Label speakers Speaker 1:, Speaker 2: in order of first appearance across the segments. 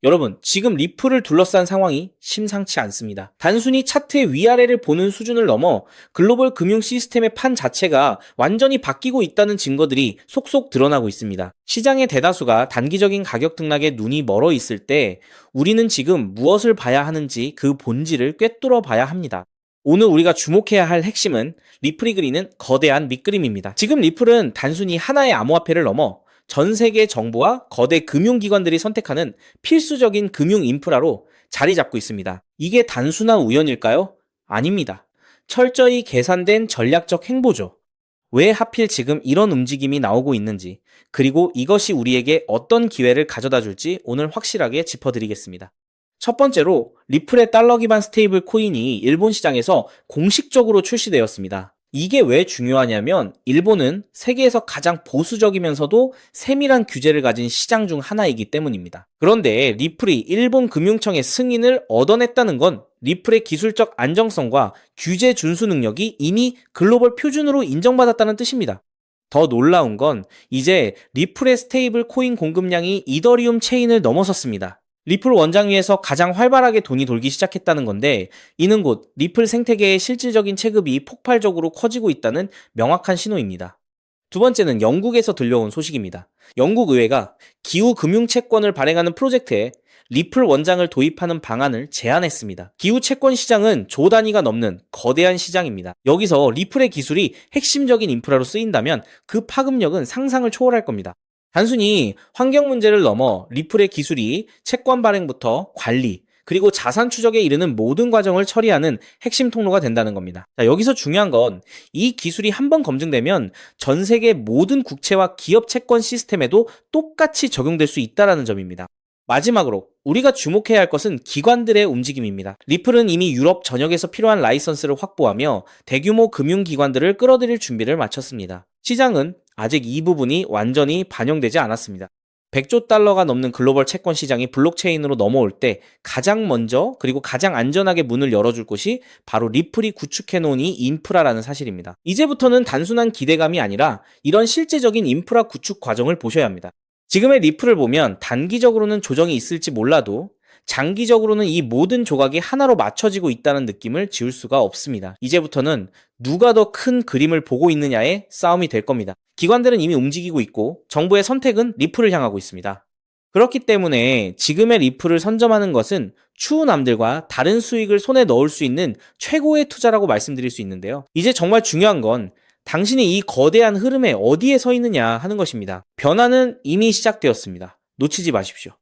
Speaker 1: 여러분, 지금 리플을 둘러싼 상황이 심상치 않습니다. 단순히 차트의 위아래를 보는 수준을 넘어 글로벌 금융 시스템의 판 자체가 완전히 바뀌고 있다는 증거들이 속속 드러나고 있습니다. 시장의 대다수가 단기적인 가격 등락에 눈이 멀어 있을 때 우리는 지금 무엇을 봐야 하는지 그 본질을 꿰뚫어 봐야 합니다. 오늘 우리가 주목해야 할 핵심은 리플이 그리는 거대한 밑그림입니다. 지금 리플은 단순히 하나의 암호화폐를 넘어 전 세계 정부와 거대 금융기관들이 선택하는 필수적인 금융 인프라로 자리 잡고 있습니다. 이게 단순한 우연일까요? 아닙니다. 철저히 계산된 전략적 행보죠. 왜 하필 지금 이런 움직임이 나오고 있는지, 그리고 이것이 우리에게 어떤 기회를 가져다 줄지 오늘 확실하게 짚어드리겠습니다. 첫 번째로 리플의 달러 기반 스테이블 코인이 일본 시장에서 공식적으로 출시되었습니다. 이게 왜 중요하냐면 일본은 세계에서 가장 보수적이면서도 세밀한 규제를 가진 시장 중 하나이기 때문입니다. 그런데 리플이 일본 금융청의 승인을 얻어냈다는 건 리플의 기술적 안정성과 규제 준수 능력이 이미 글로벌 표준으로 인정받았다는 뜻입니다. 더 놀라운 건 이제 리플의 스테이블 코인 공급량이 이더리움 체인을 넘어섰습니다. 리플 원장위에서 가장 활발하게 돈이 돌기 시작했다는 건데, 이는 곧 리플 생태계의 실질적인 체급이 폭발적으로 커지고 있다는 명확한 신호입니다. 두 번째는 영국에서 들려온 소식입니다. 영국 의회가 기후금융채권을 발행하는 프로젝트에 리플 원장을 도입하는 방안을 제안했습니다. 기후채권 시장은 조 단위가 넘는 거대한 시장입니다. 여기서 리플의 기술이 핵심적인 인프라로 쓰인다면 그 파급력은 상상을 초월할 겁니다. 단순히 환경 문제를 넘어 리플의 기술이 채권 발행부터 관리, 그리고 자산 추적에 이르는 모든 과정을 처리하는 핵심 통로가 된다는 겁니다. 자, 여기서 중요한 건 이 기술이 한번 검증되면 전 세계 모든 국채와 기업 채권 시스템에도 똑같이 적용될 수 있다는 점입니다. 마지막으로 우리가 주목해야 할 것은 기관들의 움직임입니다. 리플은 이미 유럽 전역에서 필요한 라이선스를 확보하며 대규모 금융기관들을 끌어들일 준비를 마쳤습니다. 시장은 아직 이 부분이 완전히 반영되지 않았습니다. 100조 달러가 넘는 글로벌 채권 시장이 블록체인으로 넘어올 때 가장 먼저 그리고 가장 안전하게 문을 열어줄 곳이 바로 리플이 구축해놓은 이 인프라라는 사실입니다. 이제부터는 단순한 기대감이 아니라 이런 실제적인 인프라 구축 과정을 보셔야 합니다. 지금의 리플을 보면 단기적으로는 조정이 있을지 몰라도 장기적으로는 이 모든 조각이 하나로 맞춰지고 있다는 느낌을 지울 수가 없습니다. 이제부터는 누가 더 큰 그림을 보고 있느냐의 싸움이 될 겁니다. 기관들은 이미 움직이고 있고 정부의 선택은 리플을 향하고 있습니다. 그렇기 때문에 지금의 리플을 선점하는 것은 추후 남들과 다른 수익을 손에 넣을 수 있는 최고의 투자라고 말씀드릴 수 있는데요. 이제 정말 중요한 건 당신이 이 거대한 흐름에 어디에 서 있느냐 하는 것입니다. 변화는 이미 시작되었습니다. 놓치지 마십시오.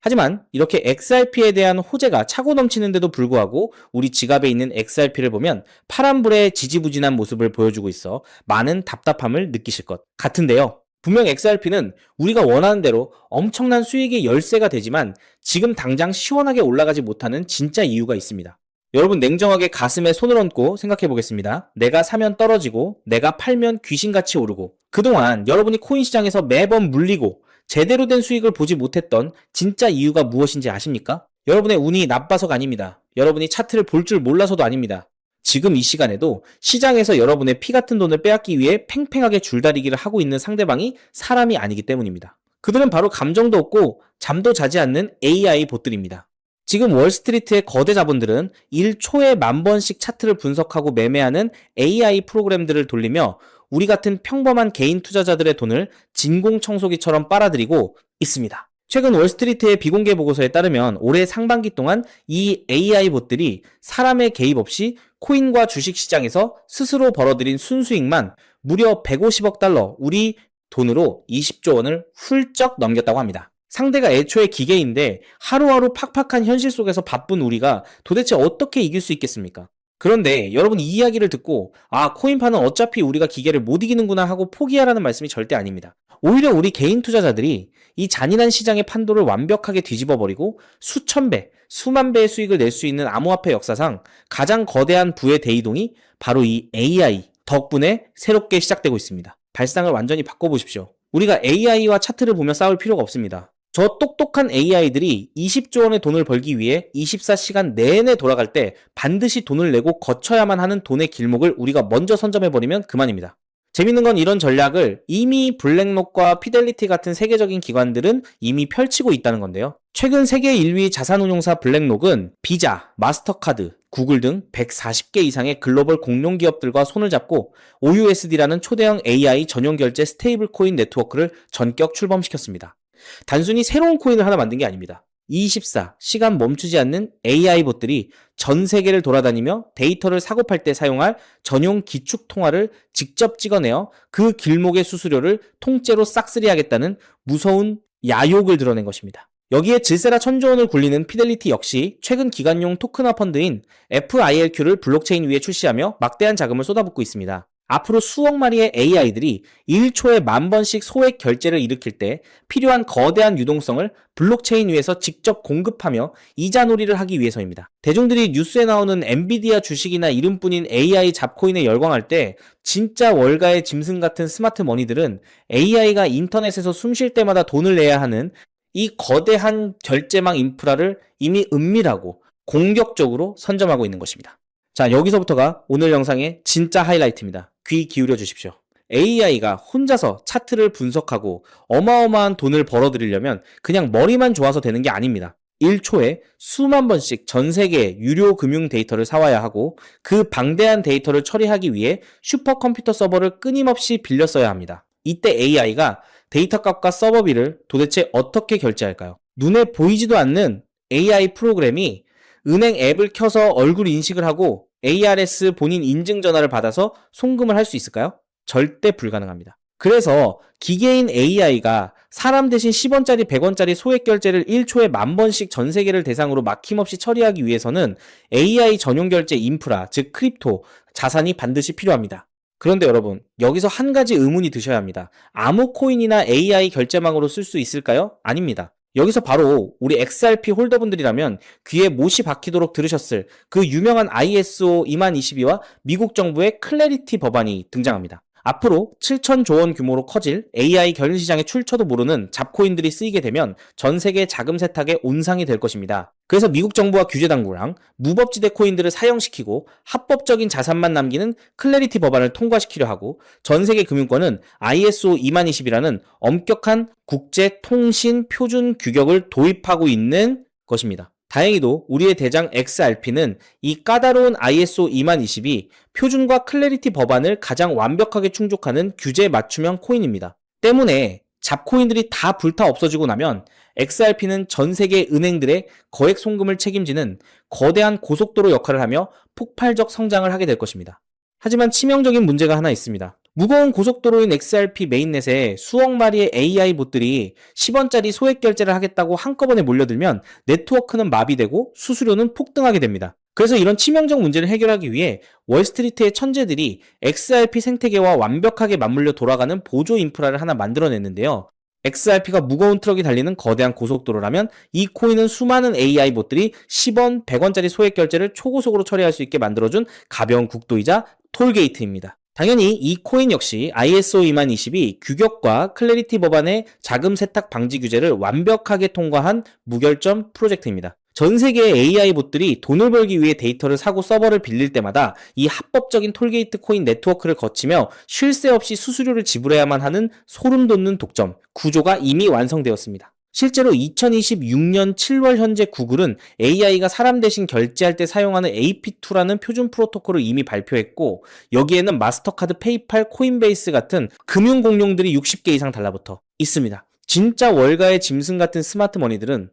Speaker 1: 하지만 이렇게 XRP에 대한 호재가 차고 넘치는데도 불구하고 우리 지갑에 있는 XRP를 보면 파란불의 지지부진한 모습을 보여주고 있어 많은 답답함을 느끼실 것 같은데요. 분명 XRP는 우리가 원하는 대로 엄청난 수익의 열쇠가 되지만 지금 당장 시원하게 올라가지 못하는 진짜 이유가 있습니다. 여러분, 냉정하게 가슴에 손을 얹고 생각해 보겠습니다. 내가 사면 떨어지고 내가 팔면 귀신같이 오르고 그동안 여러분이 코인 시장에서 매번 물리고 제대로 된 수익을 보지 못했던 진짜 이유가 무엇인지 아십니까? 여러분의 운이 나빠서가 아닙니다. 여러분이 차트를 볼 줄 몰라서도 아닙니다. 지금 이 시간에도 시장에서 여러분의 피 같은 돈을 빼앗기 위해 팽팽하게 줄다리기를 하고 있는 상대방이 사람이 아니기 때문입니다. 그들은 바로 감정도 없고 잠도 자지 않는 AI 봇들입니다. 지금 월스트리트의 거대 자본들은 1초에 10,000번씩 차트를 분석하고 매매하는 AI 프로그램들을 돌리며 우리 같은 평범한 개인 투자자들의 돈을 진공청소기처럼 빨아들이고 있습니다. 최근 월스트리트의 비공개 보고서에 따르면 올해 상반기 동안 이 AI 봇들이 사람의 개입 없이 코인과 주식 시장에서 스스로 벌어들인 순수익만 무려 150억 달러, 우리 돈으로 20조 원을 훌쩍 넘겼다고 합니다. 상대가 애초에 기계인데 하루하루 팍팍한 현실 속에서 바쁜 우리가 도대체 어떻게 이길 수 있겠습니까? 그런데 여러분, 이 이야기를 듣고 코인파는 어차피 우리가 기계를 못 이기는구나 하고 포기하라는 말씀이 절대 아닙니다. 오히려 우리 개인 투자자들이 이 잔인한 시장의 판도를 완벽하게 뒤집어버리고 수천 배, 수만 배의 수익을 낼 수 있는 암호화폐 역사상 가장 거대한 부의 대이동이 바로 이 AI 덕분에 새롭게 시작되고 있습니다. 발상을 완전히 바꿔보십시오. 우리가 AI와 차트를 보며 싸울 필요가 없습니다. 저 똑똑한 AI들이 20조 원의 돈을 벌기 위해 24시간 내내 돌아갈 때 반드시 돈을 내고 거쳐야만 하는 돈의 길목을 우리가 먼저 선점해버리면 그만입니다. 재밌는 건 이런 전략을 이미 블랙록과 피델리티 같은 세계적인 기관들은 이미 펼치고 있다는 건데요. 최근 세계 1위 자산운용사 블랙록은 비자, 마스터카드, 구글 등 140개 이상의 글로벌 공룡 기업들과 손을 잡고 OUSD라는 초대형 AI 전용 결제 스테이블 코인 네트워크를 전격 출범시켰습니다. 단순히 새로운 코인을 하나 만든 게 아닙니다. 24, 시간 멈추지 않는 AI 봇들이 전 세계를 돌아다니며 데이터를 사고팔 때 사용할 전용 기축 통화를 직접 찍어내어 그 길목의 수수료를 통째로 싹쓸이하겠다는 무서운 야욕을 드러낸 것입니다. 여기에 질세라 천조 원을 굴리는 피델리티 역시 최근 기관용 토큰화 펀드인 FILQ를 블록체인 위에 출시하며 막대한 자금을 쏟아붓고 있습니다. 앞으로 수억 마리의 AI들이 1초에 10,000번씩 소액 결제를 일으킬 때 필요한 거대한 유동성을 블록체인 위에서 직접 공급하며 이자놀이를 하기 위해서입니다. 대중들이 뉴스에 나오는 엔비디아 주식이나 이름뿐인 AI 잡코인에 열광할 때 진짜 월가의 짐승 같은 스마트 머니들은 AI가 인터넷에서 숨 쉴 때마다 돈을 내야 하는 이 거대한 결제망 인프라를 이미 은밀하고 공격적으로 선점하고 있는 것입니다. 자, 여기서부터가 오늘 영상의 진짜 하이라이트입니다. 귀 기울여 주십시오. AI가 혼자서 차트를 분석하고 어마어마한 돈을 벌어들이려면 그냥 머리만 좋아서 되는 게 아닙니다. 1초에 수만 번씩 전 세계의 유료 금융 데이터를 사와야 하고 그 방대한 데이터를 처리하기 위해 슈퍼컴퓨터 서버를 끊임없이 빌려 써야 합니다. 이때 AI가 데이터 값과 서버비를 도대체 어떻게 결제할까요? 눈에 보이지도 않는 AI 프로그램이 은행 앱을 켜서 얼굴 인식을 하고 ARS 본인 인증 전화를 받아서 송금을 할 수 있을까요? 절대 불가능합니다. 그래서 기계인 AI가 사람 대신 10원짜리 100원짜리 소액 결제를 1초에 10,000번씩 전 세계를 대상으로 막힘없이 처리하기 위해서는 AI 전용 결제 인프라, 즉 크립토, 자산이 반드시 필요합니다. 그런데 여러분, 여기서 한 가지 의문이 드셔야 합니다. 아무 코인이나 AI 결제망으로 쓸 수 있을까요? 아닙니다. 여기서 바로 우리 XRP 홀더분들이라면 귀에 못이 박히도록 들으셨을 그 유명한 ISO 20022와 미국 정부의 클래리티 법안이 등장합니다. 앞으로 7천조 원 규모로 커질 AI 결제 시장에 출처도 모르는 잡코인들이 쓰이게 되면 전 세계 자금 세탁의 온상이 될 것입니다. 그래서 미국 정부와 규제 당국랑 무법지대 코인들을 사형시키고 합법적인 자산만 남기는 클래리티 법안을 통과시키려 하고 전 세계 금융권은 ISO 20022라는 엄격한 국제 통신 표준 규격을 도입하고 있는 것입니다. 다행히도 우리의 대장 XRP는 이 까다로운 ISO 20022 표준과 클래리티 법안을 가장 완벽하게 충족하는 규제 맞춤형 코인입니다. 때문에 잡코인들이 다 불타 없어지고 나면 XRP는 전 세계 은행들의 거액 송금을 책임지는 거대한 고속도로 역할을 하며 폭발적 성장을 하게 될 것입니다. 하지만 치명적인 문제가 하나 있습니다. 무거운 고속도로인 XRP 메인넷에 수억 마리의 AI 봇들이 10원짜리 소액 결제를 하겠다고 한꺼번에 몰려들면 네트워크는 마비되고 수수료는 폭등하게 됩니다. 그래서 이런 치명적 문제를 해결하기 위해 월스트리트의 천재들이 XRP 생태계와 완벽하게 맞물려 돌아가는 보조 인프라를 하나 만들어냈는데요. XRP가 무거운 트럭이 달리는 거대한 고속도로라면 이 코인은 수많은 AI 봇들이 10원, 100원짜리 소액 결제를 초고속으로 처리할 수 있게 만들어준 가벼운 국도이자 톨게이트입니다. 당연히 이 코인 역시 ISO 20022 규격과 클래리티 법안의 자금 세탁 방지 규제를 완벽하게 통과한 무결점 프로젝트입니다. 전 세계의 AI 봇들이 돈을 벌기 위해 데이터를 사고 서버를 빌릴 때마다 이 합법적인 톨게이트 코인 네트워크를 거치며 쉴 새 없이 수수료를 지불해야만 하는 소름 돋는 독점, 구조가 이미 완성되었습니다. 실제로 2026년 7월 현재 구글은 AI가 사람 대신 결제할 때 사용하는 AP2라는 표준 프로토콜을 이미 발표했고 여기에는 마스터카드, 페이팔, 코인베이스 같은 금융 공룡들이 60개 이상 달라붙어 있습니다. 진짜 월가의 짐승 같은 스마트 머니들은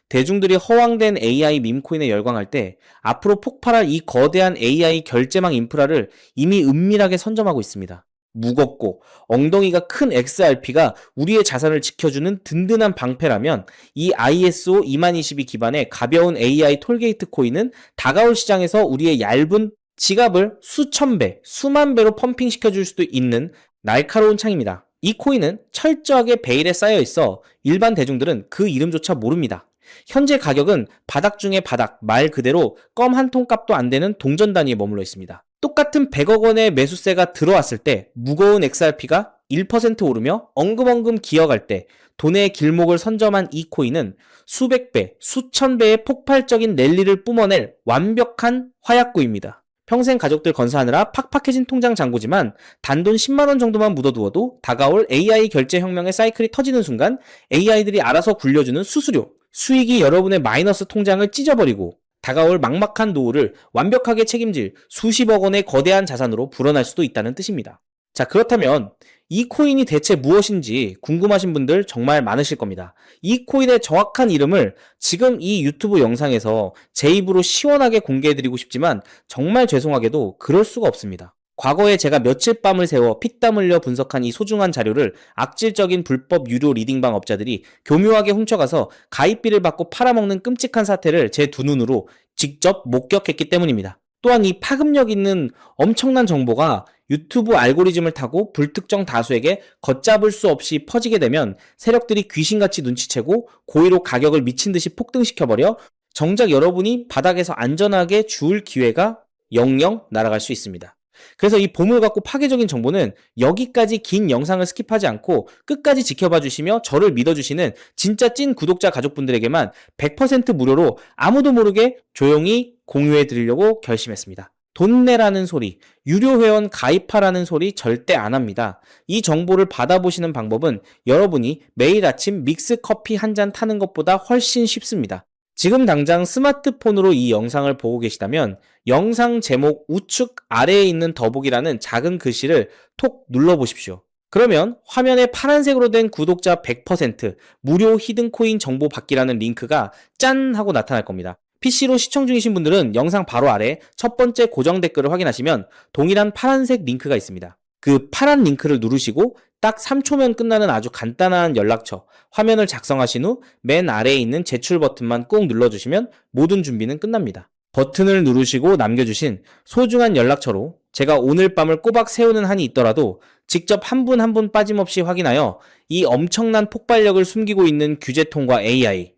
Speaker 1: 대중들이 허황된 AI 밈코인에 열광할 때 앞으로 폭발할 이 거대한 AI 결제망 인프라를 이미 은밀하게 선점하고 있습니다. 무겁고 엉덩이가 큰 XRP가 우리의 자산을 지켜주는 든든한 방패라면 이 ISO 20022 기반의 가벼운 AI 톨게이트 코인은 다가올 시장에서 우리의 얇은 지갑을 수천 배, 수만 배로 펌핑시켜줄 수도 있는 날카로운 창입니다. 이 코인은 철저하게 베일에 쌓여 있어 일반 대중들은 그 이름조차 모릅니다. 현재 가격은 바닥 중에 바닥, 말 그대로 껌 한 통 값도 안 되는 동전 단위에 머물러 있습니다. 똑같은 100억 원의 매수세가 들어왔을 때 무거운 XRP가 1% 오르며 엉금엉금 기어갈 때 돈의 길목을 선점한 이 코인은 수백 배, 수천 배의 폭발적인 랠리를 뿜어낼 완벽한 화약구입니다. 평생 가족들 건사하느라 팍팍해진 통장 잔고지만 단돈 10만 원 정도만 묻어두어도 다가올 AI 결제 혁명의 사이클이 터지는 순간 AI들이 알아서 굴려주는 수수료, 수익이 여러분의 마이너스 통장을 찢어버리고 다가올 막막한 노후를 완벽하게 책임질 수십억 원의 거대한 자산으로 불어날 수도 있다는 뜻입니다. 자, 그렇다면 이 코인이 대체 무엇인지 궁금하신 분들 정말 많으실 겁니다. 이 코인의 정확한 이름을 지금 이 유튜브 영상에서 제 입으로 시원하게 공개해드리고 싶지만 정말 죄송하게도 그럴 수가 없습니다. 과거에 제가 며칠 밤을 새워 피땀 흘려 분석한 이 소중한 자료를 악질적인 불법 유료 리딩방 업자들이 교묘하게 훔쳐가서 가입비를 받고 팔아먹는 끔찍한 사태를 제 두 눈으로 직접 목격했기 때문입니다. 또한 이 파급력 있는 엄청난 정보가 유튜브 알고리즘을 타고 불특정 다수에게 걷잡을 수 없이 퍼지게 되면 세력들이 귀신같이 눈치채고 고의로 가격을 미친 듯이 폭등시켜버려 정작 여러분이 바닥에서 안전하게 주울 기회가 영영 날아갈 수 있습니다. 그래서 이 보물 같고 파괴적인 정보는 여기까지 긴 영상을 스킵하지 않고 끝까지 지켜봐 주시며 저를 믿어주시는 진짜 찐 구독자 가족분들에게만 100% 무료로 아무도 모르게 조용히 공유해 드리려고 결심했습니다. 돈 내라는 소리, 유료 회원 가입하라는 소리 절대 안 합니다. 이 정보를 받아보시는 방법은 여러분이 매일 아침 믹스 커피 한 잔 타는 것보다 훨씬 쉽습니다. 지금 당장 스마트폰으로 이 영상을 보고 계시다면 영상 제목 우측 아래에 있는 더보기라는 작은 글씨를 톡 눌러보십시오. 그러면 화면에 파란색으로 된 구독자 100% 무료 히든코인 정보 받기라는 링크가 짠 하고 나타날 겁니다. PC로 시청 중이신 분들은 영상 바로 아래 첫 번째 고정 댓글을 확인하시면 동일한 파란색 링크가 있습니다. 그 파란 링크를 누르시고 딱 3초면 끝나는 아주 간단한 연락처, 화면을 작성하신 후 맨 아래에 있는 제출 버튼만 꾹 눌러주시면 모든 준비는 끝납니다. 버튼을 누르시고 남겨주신 소중한 연락처로 제가 오늘 밤을 꼬박 세우는 한이 있더라도 직접 한 분 한 분 빠짐없이 확인하여 이 엄청난 폭발력을 숨기고 있는 규제통과 AI,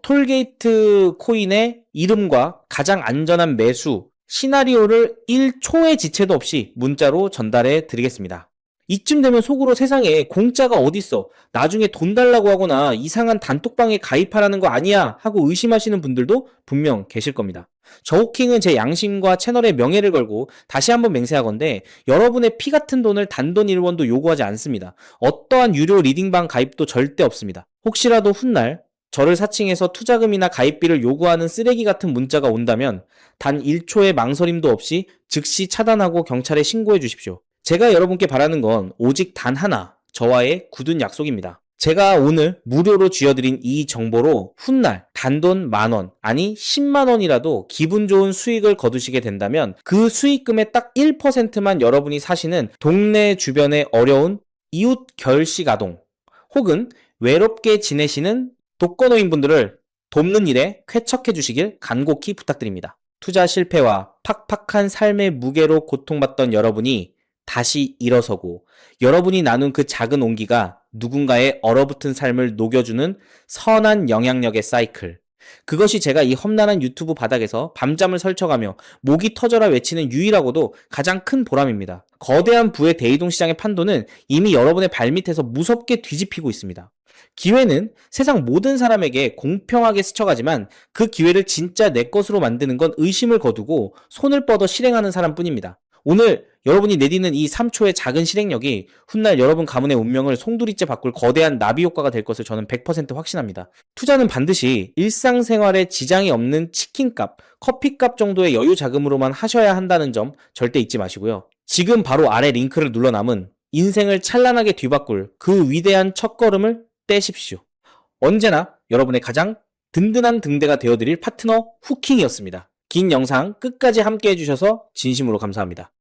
Speaker 1: 톨게이트 코인의 이름과 가장 안전한 매수, 시나리오를 1초의 지체도 없이 문자로 전달해 드리겠습니다. 이쯤 되면 속으로 세상에 공짜가 어딨어, 나중에 돈 달라고 하거나 이상한 단톡방에 가입하라는 거 아니야 하고 의심하시는 분들도 분명 계실 겁니다. 저호킹은 제 양심과 채널의 명예를 걸고 다시 한번 맹세하건대 여러분의 피 같은 돈을 단돈 1원도 요구하지 않습니다. 어떠한 유료 리딩방 가입도 절대 없습니다. 혹시라도 훗날 저를 사칭해서 투자금이나 가입비를 요구하는 쓰레기 같은 문자가 온다면 단 1초의 망설임도 없이 즉시 차단하고 경찰에 신고해 주십시오. 제가 여러분께 바라는 건 오직 단 하나, 저와의 굳은 약속입니다. 제가 오늘 무료로 쥐어드린 이 정보로 훗날 단돈 10,000원, 아니 10만 원이라도 기분 좋은 수익을 거두시게 된다면 그 수익금의 딱 1%만 여러분이 사시는 동네 주변의 어려운 이웃 결식 아동 혹은 외롭게 지내시는 독거노인분들을 돕는 일에 쾌척해 주시길 간곡히 부탁드립니다. 투자 실패와 팍팍한 삶의 무게로 고통받던 여러분이 다시 일어서고 여러분이 나눈 그 작은 온기가 누군가의 얼어붙은 삶을 녹여주는 선한 영향력의 사이클. 그것이 제가 이 험난한 유튜브 바닥에서 밤잠을 설쳐가며 목이 터져라 외치는 유일하고도 가장 큰 보람입니다. 거대한 부의 대이동 시장의 판도는 이미 여러분의 발밑에서 무섭게 뒤집히고 있습니다. 기회는 세상 모든 사람에게 공평하게 스쳐가지만 그 기회를 진짜 내 것으로 만드는 건 의심을 거두고 손을 뻗어 실행하는 사람뿐입니다. 오늘 여러분이 내디는 이 3초의 작은 실행력이 훗날 여러분 가문의 운명을 송두리째 바꿀 거대한 나비 효과가 될 것을 저는 100% 확신합니다. 투자는 반드시 일상생활에 지장이 없는 치킨값, 커피값 정도의 여유 자금으로만 하셔야 한다는 점 절대 잊지 마시고요. 지금 바로 아래 링크를 눌러 남은 인생을 찬란하게 뒤바꿀 그 위대한 첫걸음을 떼십시오. 언제나 여러분의 가장 든든한 등대가 되어드릴 파트너 후킹이었습니다. 긴 영상 끝까지 함께 해주셔서 진심으로 감사합니다.